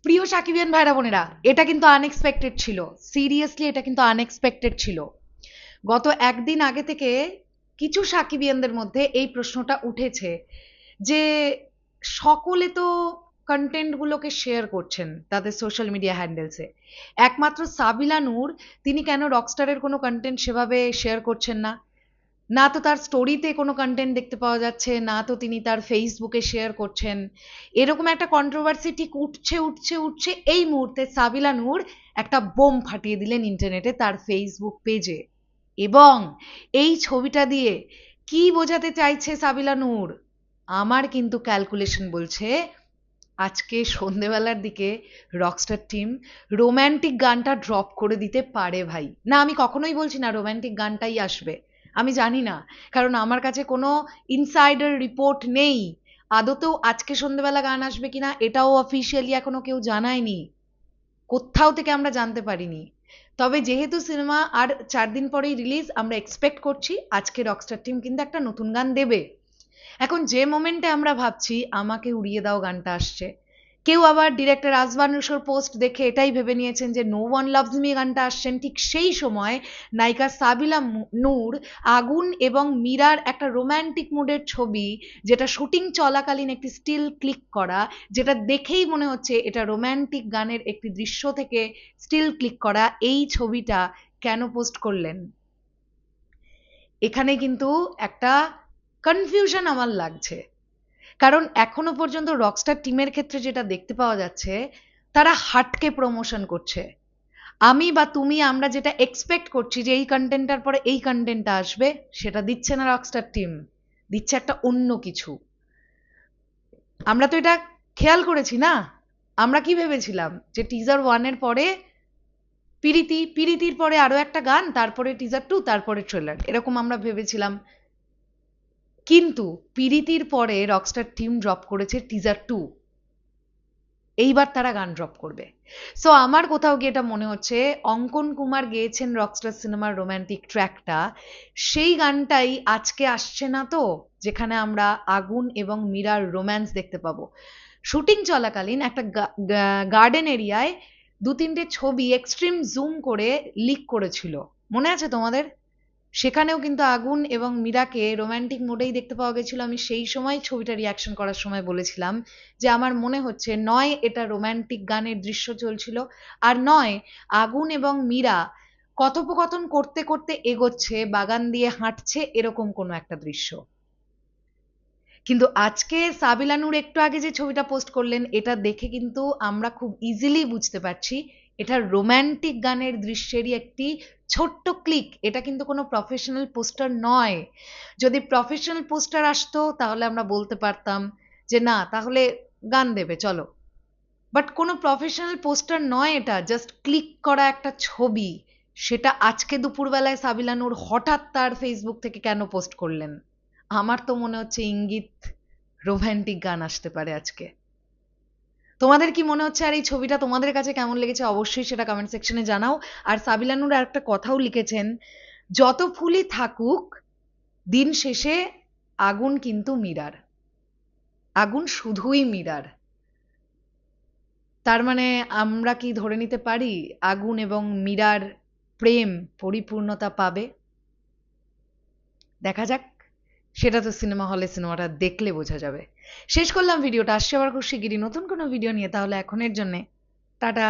প্রিয় সাকিবিয়ান ভাইরা বোনেরা, এটা কিন্তু আনএক্সপেক্টেড ছিল। সিরিয়াসলি এটা কিন্তু আনএক্সপেক্টেড ছিল। গত একদিন আগে থেকে কিছু সাকিবিয়ানদের মধ্যে এই প্রশ্নটা উঠেছে যে সকলে তো কন্টেন্টগুলোকে শেয়ার করছেন তাদের সোশ্যাল মিডিয়া হ্যান্ডেলসে, একমাত্র সাবিলা নূর তিনি কেন রকস্টারের কোনো কন্টেন্ট সেভাবে শেয়ার করছেন না? না তো তার স্টোরিতে কোনো কন্টেন্ট দেখতে পাওয়া যাচ্ছে, না তো তিনি তার ফেসবুকে শেয়ার করছেন। এরকম একটা কন্ট্রোভার্সি ঠিক উঠছে এই মুহূর্তে সাবিলা নূর একটা বোম ফাটিয়ে দিলেন ইন্টারনেটে তার ফেসবুক পেজে। এবং এই ছবিটা দিয়ে কি বোঝাতে চাইছে সাবিলা নূর? আমার কিন্তু ক্যালকুলেশন বলছে আজকে সন্ধেবেলার দিকে রকস্টার টিম রোম্যান্টিক গানটা ড্রপ করে দিতে পারে ভাই। না, আমি কখনোই বলছি না রোম্যান্টিক গানটাই আসবে, আমি জানি না, কারণ আমার কাছে কোনো ইনসাইডার রিপোর্ট নেই। আদতেও আজকে সন্ধেবেলা গান আসবে কিনা এটাও অফিসিয়ালি এখনো কেউ জানায়নি, কোথাও থেকে আমরা জানতে পারিনি। তবে যেহেতু সিনেমা আর 4 দিন পরেই রিলিজ, আমরা এক্সপেক্ট করছি আজকে রকস্টার টিম কিন্তু একটা নতুন গান দেবে। এখন যে মোমেন্টে আমরা ভাবছি আমাকে উড়িয়ে দাও গানটা আসছে, কেউ আবার ডিরেক্টর আজবান রুশোর পোস্ট দেখে এটাই ভেবে নিয়েছেন যে নো ওয়ান লাভস মি গানটা আসছেন, ঠিক সেই সময় নায়িকা সাবিলা নূর আগুন এবং মীরার একটা রোম্যান্টিক মুডের ছবি, যেটা শুটিং চলাকালীন একটি স্টিল ক্লিক করা, যেটা দেখেই মনে হচ্ছে এটা রোম্যান্টিক গানের একটি দৃশ্য থেকে স্টিল ক্লিক করা, এই ছবিটা কেন পোস্ট করলেন? এখানে কিন্তু একটা কনফিউশন আমার লাগছে, কারণ এখনো পর্যন্ত রকস্টার টিমের ক্ষেত্রে যেটা দেখতে পাওয়া যাচ্ছে তারা হাটকে প্রমোশন করছে। আমি বা তুমি আমরা যেটা এক্সপেক্ট করছি যে এই কন্টেন্টটার পরে এই কন্টেন্টটা আসবে, সেটা দিচ্ছে না রকস্টার টিম, দিচ্ছে একটা অন্য কিছু। আমরা তো এটা খেয়াল করেছি না? আমরা কি ভেবেছিলাম যে টিজার 1-এর পরে পিরিতি, পিরিতির পরে আরো একটা গান, তারপরে টিজার 2, তারপরে ট্রেলার, এরকম আমরা ভেবেছিলাম। কিন্তু পিরিতির পরে রকস্টার টিম ড্রপ করেছে টিজার 2, এইবার তারা গান ড্রপ করবে। সো আমার কোথাও গিয়ে এটা মনে হচ্ছে অঙ্কন কুমার গেয়েছেন রকস্টার সিনেমার রোম্যান্টিক ট্র্যাকটা, সেই গানটাই আজকে আসছে না তো, যেখানে আমরা আগুন এবং মীরার রোম্যান্স দেখতে পাবো। শুটিং চলাকালীন একটা গার্ডেন এরিয়ায় 2-3টে ছবি এক্সট্রিম জুম করে লিক করেছিল, মনে আছে তোমাদের? সেখানেও কিন্তু আগুন এবং মীরাকে রোম্যান্টিক মোডেই দেখতে পাওয়া গেছিল। আমি সেই সময় ছবিটা রিয়াকশন করার সময় বলেছিলাম যে আমার মনে হচ্ছে নয় এটা রোম্যান্টিক গানের দৃশ্য চলছিল, আর নয় আগুন এবং মীরা কথোপকথন করতে করতে এগোচ্ছে, বাগান দিয়ে হাঁটছে, এরকম কোনো একটা দৃশ্য। কিন্তু আজকে সাবিলা নূর একটু আগে যে ছবিটা পোস্ট করলেন, এটা দেখে কিন্তু আমরা খুব ইজিলি বুঝতে পারছি এটা রোম্যান্টিক গানের দৃশ্যেরই একটি ছোট্ট ক্লিক। এটা কিন্তু কোনো প্রফেশনাল পোস্টার নয়। যদি প্রফেশনাল পোস্টার আসতো তাহলে আমরা বলতে পারতাম যে না তাহলে গান দেবে চলো, বাট কোনো প্রফেশনাল পোস্টার নয়, এটা জাস্ট ক্লিক করা একটা ছবি। সেটা আজকে দুপুরবেলায় সাবিলা নূর হঠাৎ তার ফেসবুক থেকে কেন পোস্ট করলেন? আমার তো মনে হচ্ছে ইঙ্গিত রোম্যান্টিক গান আসতে পারে আজকে। তোমাদের কি মনে হচ্ছে, আর এই ছবিটা তোমাদের কাছে কেমন লেগেছে অবশ্যই সেটা কমেন্ট সেকশনে জানাও। আর সাবিলা নূর আরেকটা কথাও লিখেছেন, যত ফুলই থাকুক দিন শেষে আগুন কিন্তু মীরার, আগুন শুধুই মীরার। তার মানে আমরা কি ধরে নিতে পারি আগুন এবং মীরার প্রেম পরিপূর্ণতা পাবে? দেখা যাক, সেটা তো সিনেমা হলে সিনেমাটা দেখলে বোঝা যাবে। শেষ করলাম ভিডিওটা, আসছে আবার খুব শিগগিরই নতুন কোনো ভিডিও নিয়ে, তাহলে এখনের জন্যে টাটা।